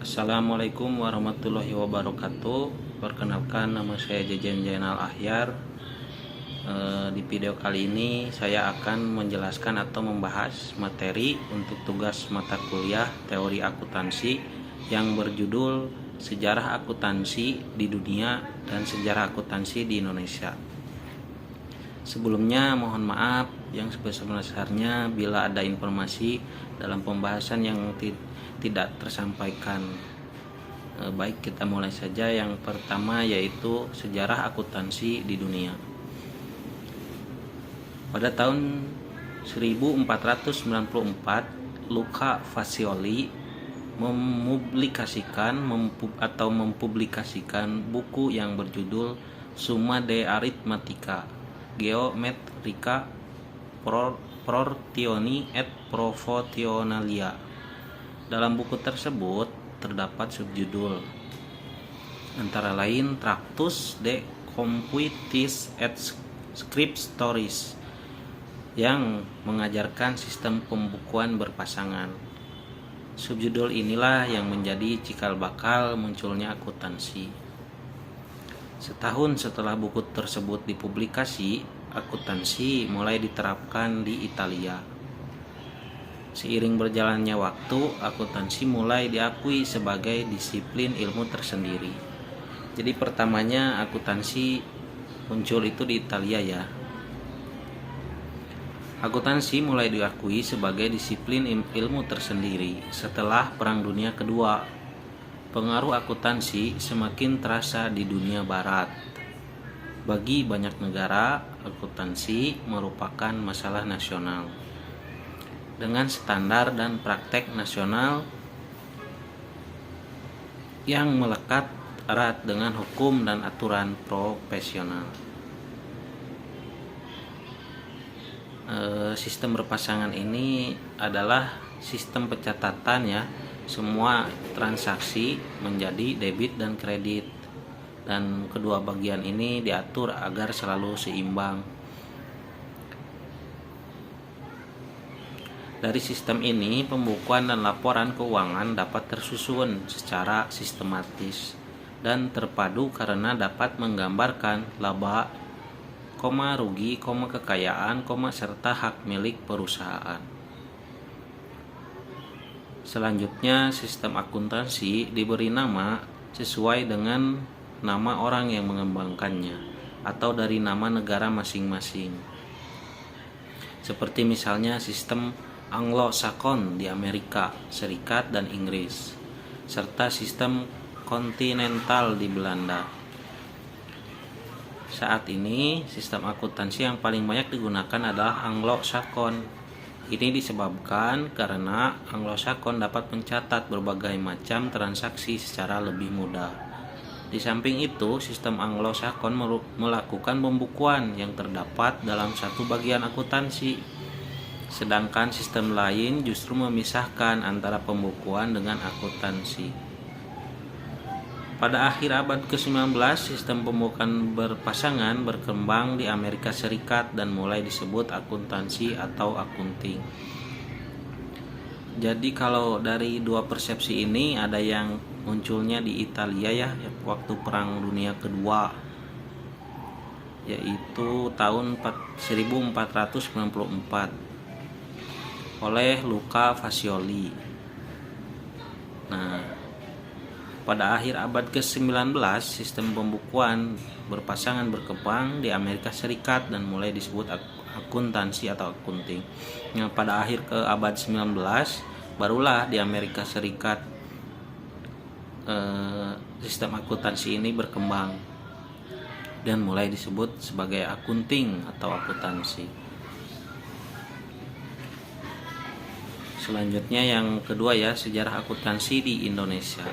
Assalamualaikum warahmatullahi wabarakatuh. Perkenalkan, nama saya Jejen Jainal Ahyar. Di video kali ini saya akan menjelaskan atau membahas materi untuk tugas mata kuliah teori akuntansi yang berjudul Sejarah Akuntansi di Dunia dan Sejarah Akuntansi di Indonesia. Sebelumnya mohon maaf yang sebesar-besarnya bila ada informasi dalam pembahasan yang tidak tersampaikan. Baik, kita mulai saja. Yang pertama yaitu sejarah akuntansi di dunia. Pada tahun 1494, Luca Fazioli mempublikasikan buku yang berjudul Summa de Arithmetica, Geometrica, Portioni et Proportionalia. Dalam buku tersebut terdapat subjudul antara lain Tractus de Computis et Scriptoris yang mengajarkan sistem pembukuan berpasangan. Subjudul inilah yang menjadi cikal bakal munculnya akuntansi. Setahun setelah buku tersebut dipublikasi, akuntansi mulai diterapkan di Italia. Seiring berjalannya waktu, akuntansi mulai diakui sebagai disiplin ilmu tersendiri. Jadi pertamanya akuntansi muncul itu di Italia ya. Akuntansi mulai diakui sebagai disiplin ilmu tersendiri setelah Perang Dunia Kedua. Pengaruh akuntansi semakin terasa di dunia barat. Bagi banyak negara, akuntansi merupakan masalah nasional dengan standar dan praktek nasional yang melekat erat dengan hukum dan aturan profesional. Sistem berpasangan ini adalah sistem pencatatan ya. Semua transaksi menjadi debit dan kredit, dan kedua bagian ini diatur agar selalu seimbang. Dari sistem ini, pembukuan dan laporan keuangan dapat tersusun secara sistematis dan terpadu karena dapat menggambarkan laba, rugi, kekayaan, serta hak milik perusahaan. Selanjutnya, sistem akuntansi diberi nama sesuai dengan nama orang yang mengembangkannya atau dari nama negara masing-masing. Seperti misalnya sistem Anglo-Saxon di Amerika Serikat dan Inggris, serta sistem kontinental di Belanda. Saat ini, sistem akuntansi yang paling banyak digunakan adalah Anglo-Saxon. Ini disebabkan karena Anglo-Saxon dapat mencatat berbagai macam transaksi secara lebih mudah. Di samping itu, sistem Anglo-Saxon melakukan pembukuan yang terdapat dalam satu bagian akuntansi. Sedangkan sistem lain justru memisahkan antara pembukuan dengan akuntansi. Pada akhir abad ke-19, sistem pembukuan berpasangan berkembang di Amerika Serikat dan mulai disebut akuntansi atau accounting. Jadi kalau dari dua persepsi ini ada yang munculnya di Italia ya waktu Perang Dunia Kedua, yaitu tahun 1494 oleh Luca Fazioli. Nah, pada akhir abad ke-19, sistem pembukuan berpasangan berkembang di Amerika Serikat dan mulai disebut akuntansi atau accounting. Nah, pada akhir ke abad 19, barulah di Amerika Serikat sistem akuntansi ini berkembang dan mulai disebut sebagai accounting atau akuntansi. Selanjutnya yang kedua ya, sejarah akuntansi di Indonesia.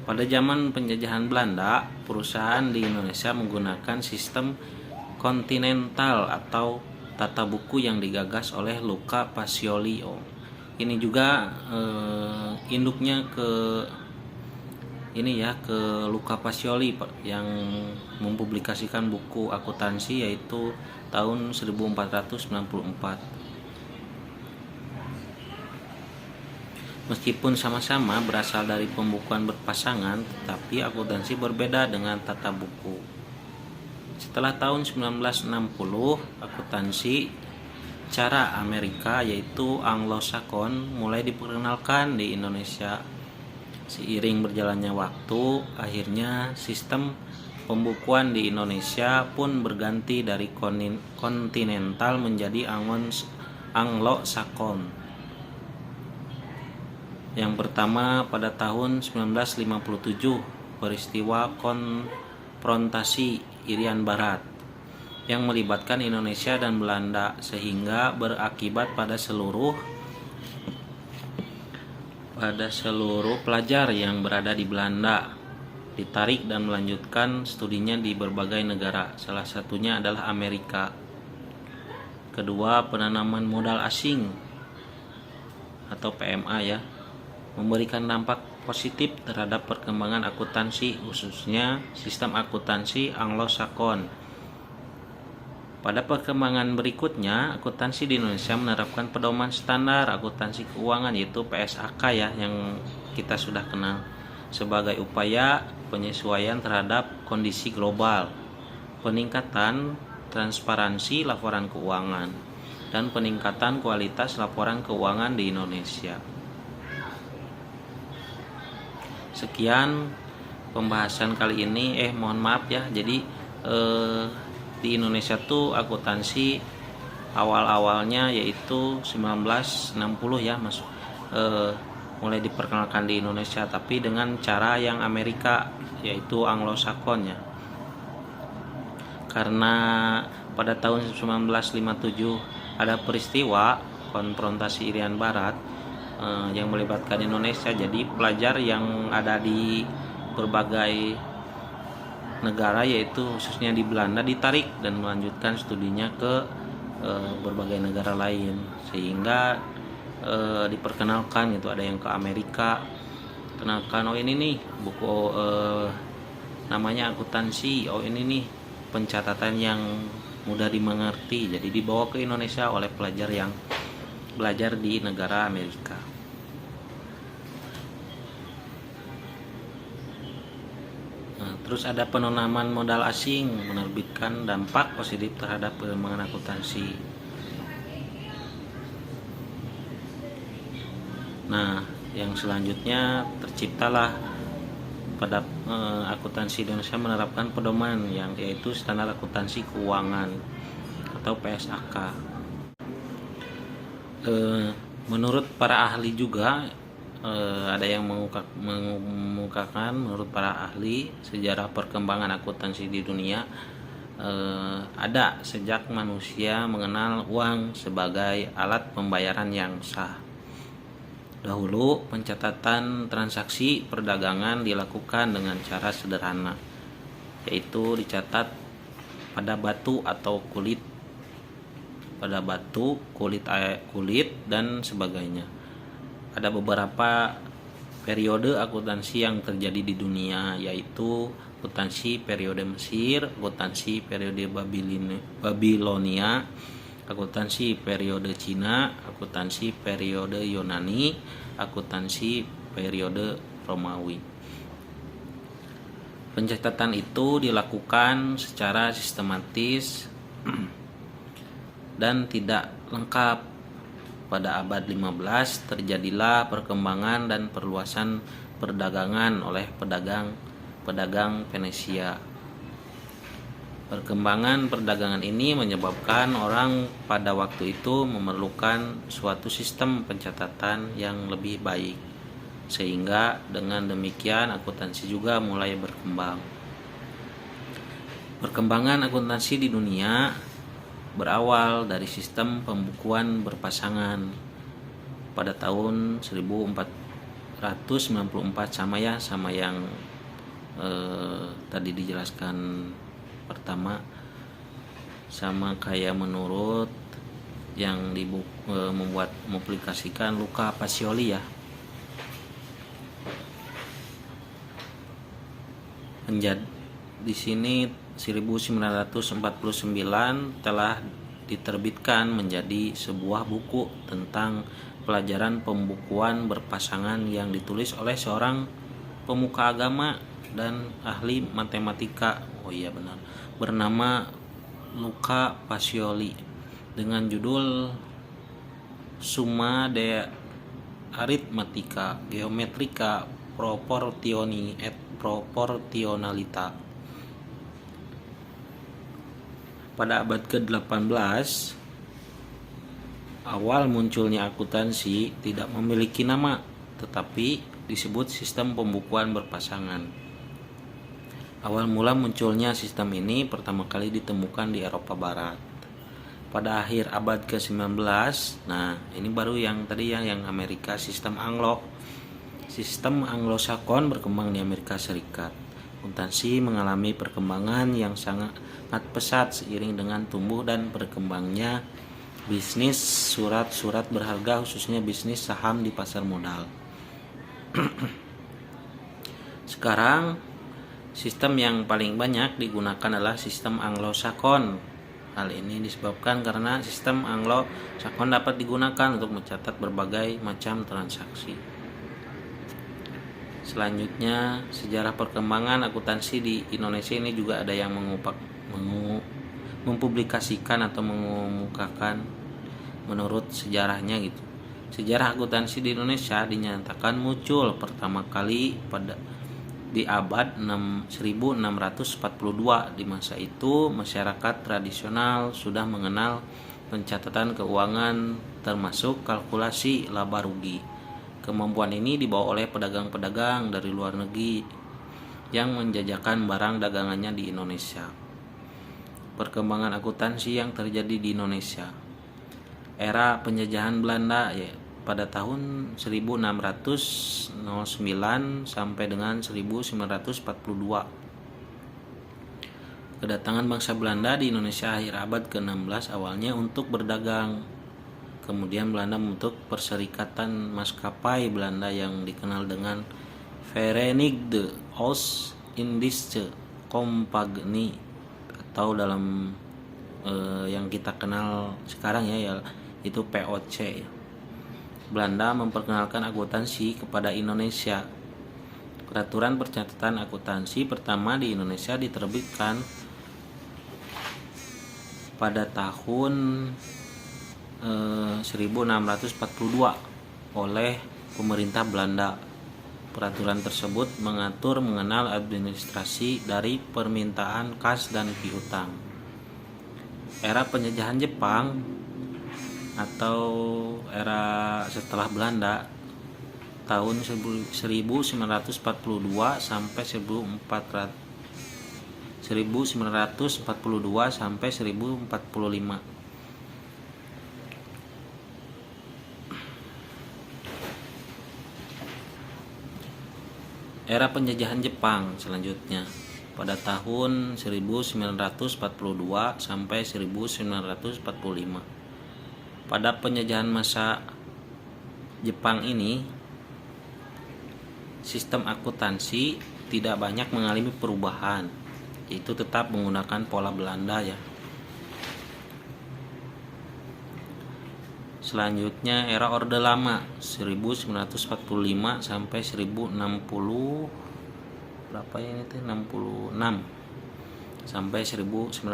Pada zaman penjajahan Belanda, perusahaan di Indonesia menggunakan sistem kontinental atau tata buku yang digagas oleh Luca Fazioli. Ini juga induknya ke Luca Fazioli yang mempublikasikan buku akuntansi yaitu tahun 1494. Meskipun sama-sama berasal dari pembukuan berpasangan, tetapi akuntansi berbeda dengan tata buku. Setelah tahun 1960, akuntansi cara Amerika yaitu Anglo-Saxon mulai diperkenalkan di Indonesia. Seiring berjalannya waktu, akhirnya sistem pembukuan di Indonesia pun berganti dari kontinental menjadi Anglo-Saxon. Yang pertama pada tahun 1957, peristiwa konfrontasi Irian Barat yang melibatkan Indonesia dan Belanda sehingga berakibat pada seluruh pelajar yang berada di Belanda ditarik dan melanjutkan studinya di berbagai negara, salah satunya adalah Amerika. Kedua, penanaman modal asing atau PMA ya, memberikan dampak positif terhadap perkembangan akuntansi, khususnya sistem akuntansi Anglo-Saxon. Pada perkembangan berikutnya, akuntansi di Indonesia menerapkan pedoman standar akuntansi keuangan yaitu PSAK ya, yang kita sudah kenal, sebagai upaya penyesuaian terhadap kondisi global, peningkatan transparansi laporan keuangan, dan peningkatan kualitas laporan keuangan di Indonesia. Sekian pembahasan kali ini. Mohon maaf ya. Jadi di Indonesia tuh akuntansi awal-awalnya yaitu 1960 ya, mulai diperkenalkan di Indonesia, tapi dengan cara yang Amerika yaitu Anglo-Saxon ya. Karena pada tahun 1957 ada peristiwa konfrontasi Irian Barat yang melibatkan Indonesia, jadi pelajar yang ada di berbagai negara yaitu khususnya di Belanda ditarik dan melanjutkan studinya ke berbagai negara lain, sehingga diperkenalkan gitu, ada yang ke Amerika, kenalkan, oh ini nih buku namanya akuntansi, oh ini nih pencatatan yang mudah dimengerti, jadi dibawa ke Indonesia oleh pelajar yang belajar di negara Amerika. Terus ada penanaman modal asing menerbitkan dampak positif terhadap perkembangan akuntansi. Nah, yang selanjutnya terciptalah pada akuntansi Indonesia menerapkan pedoman yang yaitu standar akuntansi keuangan atau PSAK. Menurut para ahli juga ada yang mengemukakan menurut para ahli sejarah perkembangan akuntansi di dunia ada sejak manusia mengenal uang sebagai alat pembayaran yang sah. Dahulu pencatatan transaksi perdagangan dilakukan dengan cara sederhana, yaitu dicatat pada batu atau kulit, kulit dan sebagainya. Ada beberapa periode akuntansi yang terjadi di dunia, yaitu akuntansi periode Mesir, akuntansi periode Babilonia, akuntansi periode Cina, akuntansi periode Yunani, akuntansi periode Romawi. Pencatatan itu dilakukan secara sistematis dan tidak lengkap. Pada abad 15 terjadilah perkembangan dan perluasan perdagangan oleh pedagang Venesia. Perkembangan perdagangan ini menyebabkan orang pada waktu itu memerlukan suatu sistem pencatatan yang lebih baik, sehingga dengan demikian akuntansi juga mulai berkembang. Perkembangan akuntansi di dunia berawal dari sistem pembukuan berpasangan pada tahun 1494 sama yang tadi dijelaskan pertama, sama kayak menurut yang mempublikasikan Luca Pacioli ya. Di sini 1949 telah diterbitkan menjadi sebuah buku tentang pelajaran pembukuan berpasangan yang ditulis oleh seorang pemuka agama dan ahli matematika, bernama Luca Pacioli dengan judul Summa de Arithmetica Geometrica Proportioni et Proportionalita. Pada abad ke-18, awal munculnya akuntansi tidak memiliki nama, tetapi disebut sistem pembukuan berpasangan. Awal mula munculnya sistem ini pertama kali ditemukan di Eropa Barat. Pada akhir abad ke-19, nah ini baru yang tadi yang Amerika, sistem Anglo. Sistem Anglo-Sakon berkembang di Amerika Serikat. Akuntansi mengalami perkembangan yang sangat pesat seiring dengan tumbuh dan berkembangnya bisnis surat-surat berharga, khususnya bisnis saham di pasar modal. Sekarang sistem yang paling banyak digunakan adalah sistem Anglo-Sakon. Hal ini disebabkan karena sistem Anglo-Sakon dapat digunakan untuk mencatat berbagai macam transaksi. Selanjutnya, sejarah perkembangan akuntansi di Indonesia ini juga ada yang mempublikasikan atau mengemukakan menurut sejarahnya gitu. Sejarah akuntansi di Indonesia dinyatakan muncul pertama kali di abad 1642. Di masa itu masyarakat tradisional sudah mengenal pencatatan keuangan termasuk kalkulasi laba rugi. Kemampuan ini dibawa oleh pedagang-pedagang dari luar negeri yang menjajakan barang dagangannya di Indonesia. Perkembangan akuntansi yang terjadi di Indonesia. Era penjajahan Belanda pada tahun 1609 sampai dengan 1942. Kedatangan bangsa Belanda di Indonesia akhir abad ke-16 awalnya untuk berdagang. Kemudian Belanda membentuk Perserikatan Maskapai Belanda yang dikenal dengan Verenigde Oost-Indische Compagnie atau dalam yang kita kenal sekarang itu POC. Belanda memperkenalkan akuntansi kepada Indonesia. Peraturan pencatatan akuntansi pertama di Indonesia diterbitkan pada tahun 1642 oleh pemerintah Belanda. Peraturan tersebut mengatur mengenal administrasi dari permintaan kas dan piutang. Era penjajahan Jepang atau era setelah Belanda tahun 1942 sampai 1945. Era penjajahan Jepang selanjutnya pada tahun 1942 sampai 1945. Pada penjajahan masa Jepang ini, sistem akuntansi tidak banyak mengalami perubahan, yaitu tetap menggunakan pola Belanda ya. Selanjutnya era Orde Lama 1945 sampai 1060 berapa ya ini 66 sampai 1966.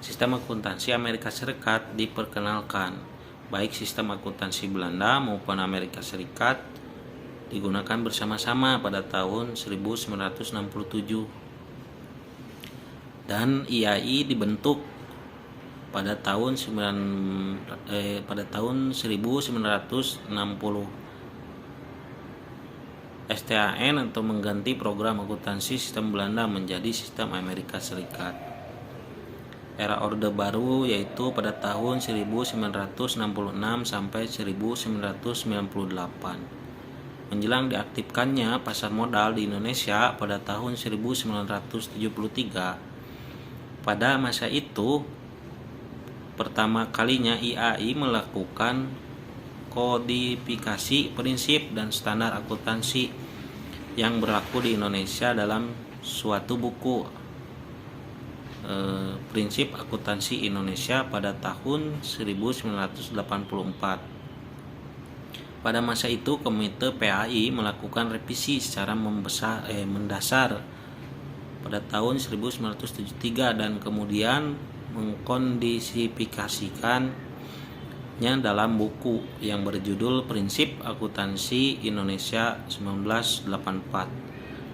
Sistem akuntansi Amerika Serikat diperkenalkan. Baik sistem akuntansi Belanda maupun Amerika Serikat digunakan bersama-sama pada tahun 1967. Dan IAI dibentuk pada tahun 1960. STAN atau mengganti program akuntansi sistem Belanda menjadi sistem Amerika Serikat. Era Orde Baru yaitu pada tahun 1966 sampai 1998. Menjelang diaktifkannya pasar modal di Indonesia pada tahun 1973. Pada masa itu pertama kalinya IAI melakukan kodifikasi prinsip dan standar akuntansi yang berlaku di Indonesia dalam suatu buku prinsip akuntansi Indonesia pada tahun 1984. Pada masa itu Komite PAI melakukan revisi secara mendasar pada tahun 1973 dan kemudian mengkondisifikasikannya dalam buku yang berjudul Prinsip Akuntansi Indonesia 1984.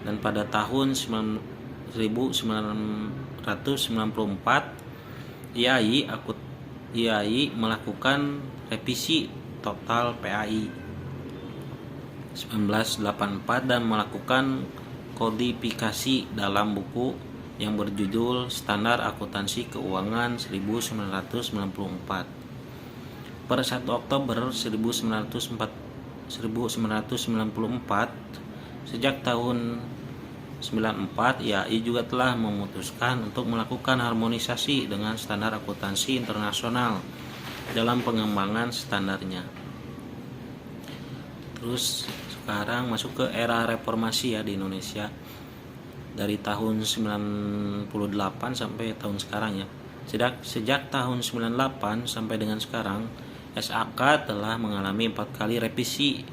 Dan pada tahun 1994 IAI melakukan revisi total PAI 1984 dan melakukan kodifikasi dalam buku yang berjudul Standar Akuntansi Keuangan 1994. Per 1 Oktober 1994, sejak tahun 94, IAI juga telah memutuskan untuk melakukan harmonisasi dengan standar akuntansi internasional dalam pengembangan standarnya. Terus sekarang masuk ke era reformasi ya di Indonesia. Dari tahun 98 sampai tahun sekarang ya. Sejak tahun 98 sampai dengan sekarang, SAK telah mengalami 4 kali revisi,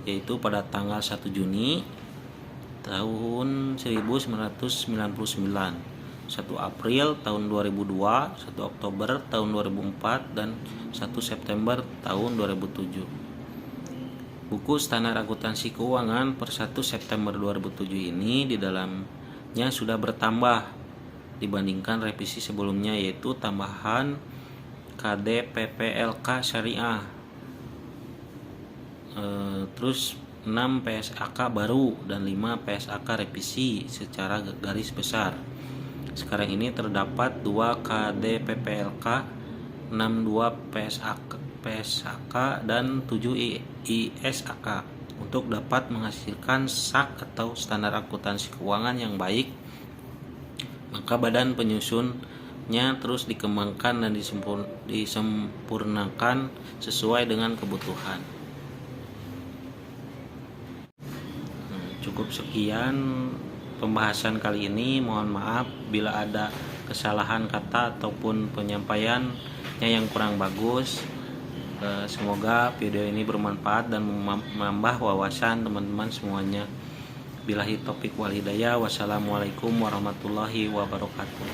yaitu pada tanggal 1 Juni tahun 1999, 1 April tahun 2002, 1 Oktober tahun 2004, dan 1 September tahun 2007. Buku Standar Akuntansi Keuangan per 1 September 2007 ini di dalamnya sudah bertambah dibandingkan revisi sebelumnya, yaitu tambahan KDPPLK Syariah, terus 6 PSAK baru dan 5 PSAK revisi secara garis besar. Sekarang ini terdapat 2 KDPPLK, 62 PSAK dan 7 ISAK untuk dapat menghasilkan SAK atau Standar Akuntansi Keuangan yang baik. Maka badan penyusunnya terus dikembangkan dan disempurnakan sesuai dengan kebutuhan. Cukup sekian pembahasan kali ini. Mohon maaf bila ada kesalahan kata ataupun penyampaiannya yang kurang bagus. Semoga video ini bermanfaat dan menambah wawasan teman-teman semuanya. Billahi taufik wal hidayah. Wassalamualaikum warahmatullahi wabarakatuh.